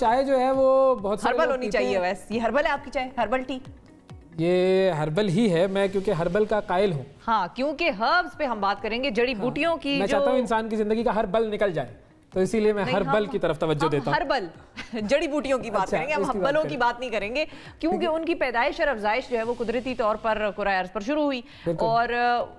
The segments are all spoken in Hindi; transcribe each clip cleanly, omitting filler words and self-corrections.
चाय जो है वो बहुत हर्बल होनी चाहिए। वैसे ये हर्बल है आपकी चाय, हर्बल टी? ये हर्बल ही है, मैं क्योंकि हर्बल का कायल हूँ। हाँ, क्योंकि हर्ब्स पे हम बात करेंगे, जड़ी बूटियों की। मैं चाहता हूँ इंसान की जिंदगी का हर बल निकल जाए, तो इसीलिए मैं हर्बल की तरफ तवज्जो देता हूँ। हर्बल जड़ी बूटियों की बात करेंगे, हम हर्बलों की बात नहीं करेंगे, क्योंकि उनकी पैदाइश और अफजाइश जो है वो कुदरती तौर पर कुराए अर्ज़ पर शुरू हुई और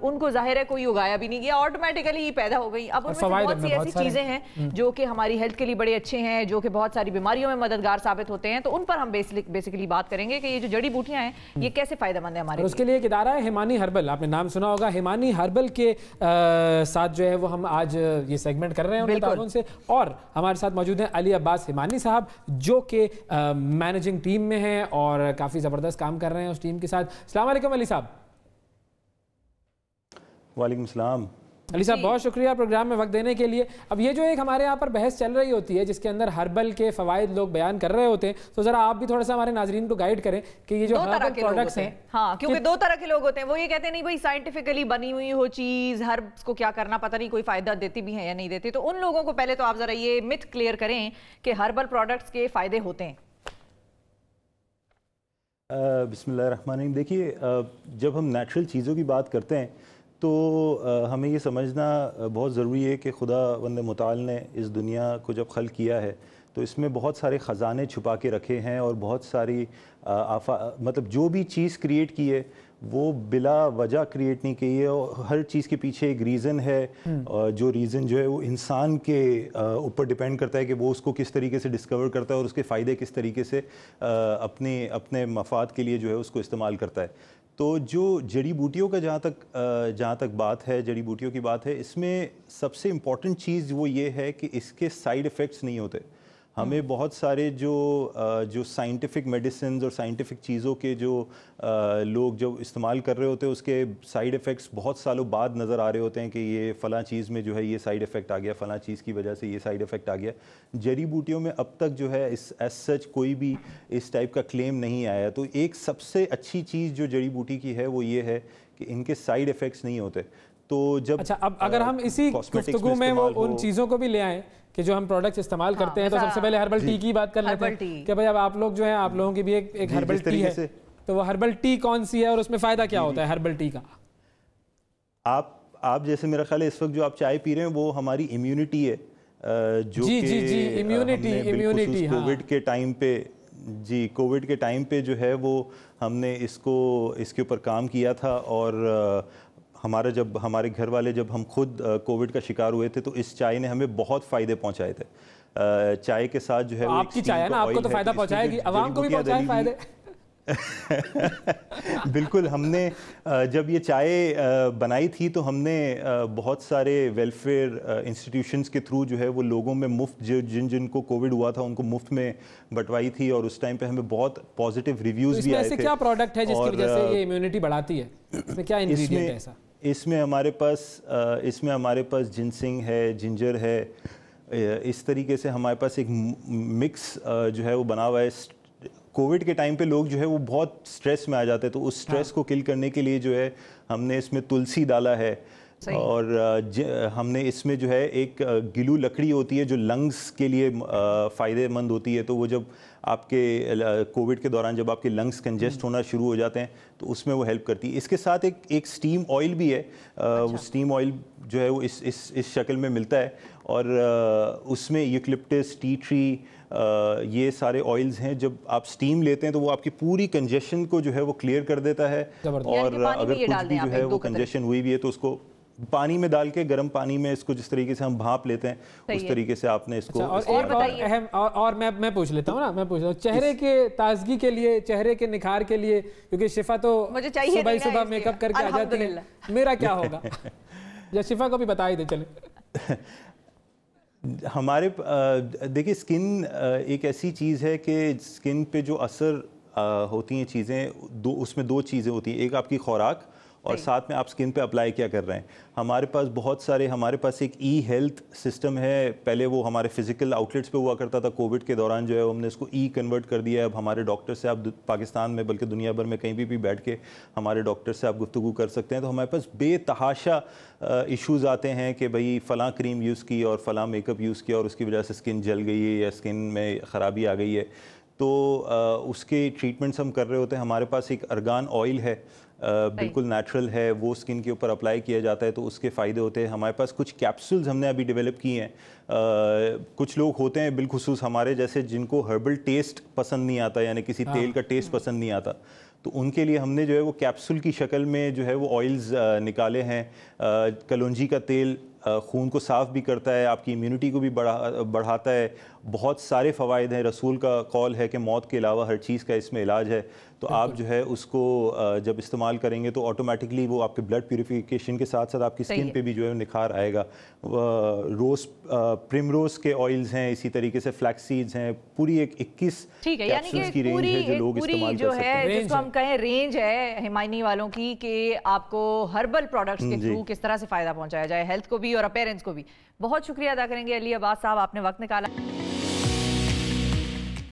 उनको जाहिर है कोई उगाया भी नहीं गया, ऑटोमेटिकली पैदा हो गई। अब उनमें बहुत सी ऐसी चीजें हैं जो कि हमारी हेल्थ के लिए बड़े अच्छे हैं, जो कि बहुत सारी बीमारियों में मददगार साबित होते हैं, तो उन पर हम बेसिकली बात करेंगे कि ये जो जड़ी बूटियां हैं ये कैसे फायदेमंद है हमारे। उसके लिए एक इदारा है हिमानी हर्बल, आपने नाम सुना होगा। हिमानी हर्बल के साथ जो है वो हम आज ये सेगमेंट कर रहे हैं उनके तारुन से, और हमारे साथ मौजूद हैं अली अब्बास हिमानी साहब जो कि मैनेजिंग टीम में हैं और काफ़ी ज़बरदस्त काम कर रहे हैं उस टीम के साथ। अस्सलाम वालेकुम अली साहब। वालेकुम सलाम। अली साहब बहुत शुक्रिया प्रोग्राम में वक्त देने के लिए। अब ये जो एक हमारे यहाँ पर बहस चल रही होती है जिसके अंदर हर्बल के फ़वाइद लोग बयान कर रहे होते हैं, तो ज़रा आप भी थोड़ा सा हमारे नाजरीन को गाइड करें कि ये जो हर्बल प्रोडक्ट्स हैं। हाँ, क्योंकि दो तरह के लोग होते हैं, वो ये कहते हैं नहीं भाई साइंटिफिकली बनी हुई हो चीज़, हर्ब्स को क्या करना पता नहीं कोई फ़ायदा देती भी है या नहीं देती। तो उन लोगों को पहले तो आप ज़रा ये मिथ क्लियर करें कि हर्बल प्रोडक्ट्स के फ़ायदे होते हैं। बिस्मिल्लाहिर्रहमानिर्रहीम। देखिए, जब हम नेचुरल चीज़ों की बात करते हैं तो हमें ये समझना बहुत ज़रूरी है कि खुदावंद मुताल ने इस दुनिया को जब खल्क़ किया है तो इसमें बहुत सारे ख़जाने छुपा के रखे हैं और बहुत सारी मतलब जो भी चीज़ क्रिएट की है वो बिला वजह क्रिएट नहीं की है, और हर चीज़ के पीछे एक रीज़न है, और जो रीज़न जो है वो इंसान के ऊपर डिपेंड करता है कि वो उसको किस तरीके से डिस्कवर करता है और उसके फ़ायदे किस तरीके से अपने मफाद के लिए जो है उसको इस्तेमाल करता है। तो जो जड़ी बूटियों का जहाँ तक बात है, जड़ी बूटियों की बात है, इसमें सबसे इम्पॉर्टेंट चीज़ वो ये है कि इसके साइड इफ़ेक्ट्स नहीं होते। हमें बहुत सारे जो साइंटिफिक मेडिसिन और साइंटिफिक चीज़ों के जो लोग जो इस्तेमाल कर रहे होते हैं उसके साइड इफ़ेक्ट्स बहुत सालों बाद नज़र आ रहे होते हैं कि ये फ़लाँ चीज़ में जो है ये साइड इफ़ेक्ट आ गया, फ़लाँ चीज़ की वजह से ये साइड इफ़ेक्ट आ गया। जड़ी बूटियों में अब तक जो है इस एज सच कोई भी इस टाइप का क्लेम नहीं आया। तो एक सबसे अच्छी चीज़ जो जड़ी बूटी की है वो ये है कि इनके साइड इफ़ेक्ट्स नहीं होते। तो जब अच्छा, अब अगर हम इसी गुफ्तगू में वो उन चीज़ों को भी ले आएँ कि जो हम प्रोडक्ट्स इस्तेमाल करते हैं, तो सबसे पहले हर्बल टी की बात कर लेते हैं कि भाई अब आप लोग जो हैं, आप लोगों की भी एक हर्बल टी है, तो वो हर्बल टी कौन सी है और उसमें फ़ायदा क्या होता है हर्बल टी का? आप जैसे मेरा ख्याल है इस वक्त जो आप चाय पी रहे हैं वो हमारी इम्यूनिटी है, जो जी इम्यूनिटी कोविड के टाइम पे कोविड के टाइम पे जो है वो हमने इसके ऊपर काम किया था, और हमारे घर वाले जब हम खुद कोविड का शिकार हुए थे तो इस चाय ने हमें बहुत फ़ायदे पहुंचाए थे। चाय के साथ जो है वो आपकी चाय है ना, आपको तो फ़ायदा पहुंचाएगी, अवाम को भी पहुंचाए फ़ायदे। बिल्कुल, हमने जब ये चाय बनाई थी तो हमने बहुत सारे वेलफेयर इंस्टीट्यूशंस के थ्रू जो है वो लोगों में मुफ्त जिनको कोविड हुआ था उनको मुफ्त में बंटवाई थी, और उस टाइम पे हमें बहुत पॉजिटिव रिव्यूज़ भी आए थे। ऐसे क्या प्रोडक्ट है जिसकी वजह से ये इम्यूनिटी बढ़ाती है? इसमें क्या इंग्रेडिएंट है ऐसा? इसमें हमारे पास जिनसिंग है, जिंजर है, इस तरीके से हमारे पास एक मिक्स जो है वो बना हुआ है। कोविड के टाइम पे लोग जो है वो बहुत स्ट्रेस में आ जाते हैं, तो उस स्ट्रेस को किल करने के लिए जो है हमने इसमें तुलसी डाला है, और हमने इसमें जो है एक गिलू लकड़ी होती है जो लंग्स के लिए फ़ायदेमंद होती है। तो वो जब आपके कोविड के दौरान जब आपके लंग्स कंजेस्ट होना शुरू हो जाते हैं तो उसमें वो हेल्प करती है। इसके साथ एक स्टीम ऑयल भी है। वो स्टीम ऑयल जो है वो इस शक्ल में मिलता है, और उसमें यूकलिप्टस, टी ट्री, ये सारे ऑयल्स हैं। जब आप स्टीम लेते हैं तो वो आपकी पूरी कंजेशन को जो है वो क्लियर कर देता है, और अगर कुछ भी जो है वो कंजेशन हुई भी है तो उसको पानी में डाल के, गर्म पानी में इसको जिस तरीके से हम भाप लेते हैं उस तरीके से आपने इसको। और मैं पूछ लेता हूँ ना, मैं पूछ रहा हूँ चेहरे के ताजगी के लिए, चेहरे के निखार के लिए, क्योंकि शिफा तो सुबह मेकअप करके आ जाती है, मेरा क्या होगा? या शिफा को भी बता ही दे चले। हमारे देखिए, स्किन एक ऐसी चीज़ है कि स्किन पे जो असर होती हैं चीज़ें, उसमें दो चीज़ें होती हैं। एक आपकी खुराक और साथ में आप स्किन पे अप्लाई क्या कर रहे हैं। हमारे पास एक ई हेल्थ सिस्टम है। पहले वो हमारे फिजिकल आउटलेट्स पे हुआ करता था, कोविड के दौरान जो है हमने इसको ई कन्वर्ट कर दिया है। अब हमारे डॉक्टर से आप पाकिस्तान में बल्कि दुनिया भर में कहीं भी बैठ के हमारे डॉक्टर से आप गुफ्तगू कर सकते हैं। तो हमारे पास बेतहाशा इश्यूज़ आते हैं कि भाई फ़लाँ क्रीम यूज़ की और फ़लाँ मेकअप यूज़ किया और उसकी वजह से स्किन जल गई है या स्किन में ख़राबी आ गई है, तो उसके ट्रीटमेंट्स हम कर रहे होते हैं। हमारे पास एक अर्गान ऑयल है, बिल्कुल नेचुरल है, वो स्किन के ऊपर अप्लाई किया जाता है तो उसके फ़ायदे होते हैं। हमारे पास कुछ कैप्सूल्स हमने अभी डेवलप किए हैं। कुछ लोग होते हैं बिलखुसूस हमारे जैसे जिनको हर्बल टेस्ट पसंद नहीं आता, यानी किसी तेल का टेस्ट पसंद नहीं आता, तो उनके लिए हमने जो है वो कैप्सूल की शक्ल में जो है वो ऑयल्स निकाले हैं। कलौंजी का तेल खून को साफ़ भी करता है, आपकी इम्यूनिटी को भी बढ़ाता है। बहुत सारे फ़वाइद हैं। रसूल का कौल है कि मौत के अलावा हर चीज़ का इसमें इलाज है। तो आप जो है उसको जब इस्तेमाल करेंगे तो ऑटोमेटिकली वो आपके ब्लड प्यूरिफिकेशन के साथ साथ आपकी स्किन पे भी जो है निखार आएगा। प्रिमरोज़ के ऑयल्स हैं, इसी तरीके से फ्लैक्स सीड्स हैं। पूरी एक 21 कैप्सूल्स की रेंज है जो लोग इस्तेमाल कर सकते हैं। जिसको हम कहें रेंज है हिमायनी वालों की कि आपको हर्बल प्रोडक्ट्स के थ्रू किस तरह से फ़ायदा पहुंचाया जाए, हेल्थ को भी और अपीयरेंस को भी। बहुत शुक्रिया अदा करेंगे अली अब्बास साहब, आपने वक्त निकाला।